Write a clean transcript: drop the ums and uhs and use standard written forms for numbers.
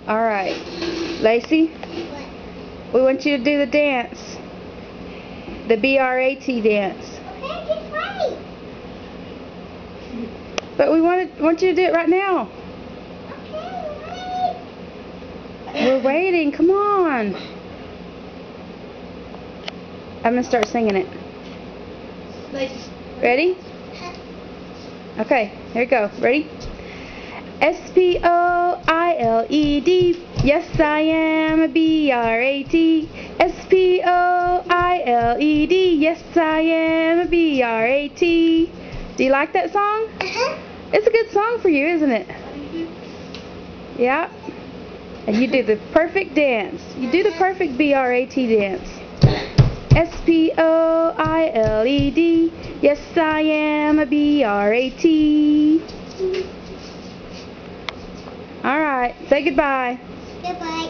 Alright. Lacey, we want you to do the dance. The B-R-A-T dance. Okay, just wait. But we want you to do it right now. Okay, wait. We're waiting. Come on. I'm going to start singing it. Ready? Okay, here we go. Ready? S-P-O-I-L-E-D. Yes, I am a B-R-A-T. S-P-O-I-L-E-D. Yes, I am a B-R-A-T. Do you like that song? It's a good song for you, isn't it? Yeah. And you do the perfect dance. You do the perfect B-R-A-T dance. S-P-O-I-L-E-D. Yes, I am a B-R-A-T. Alright, say goodbye. Goodbye.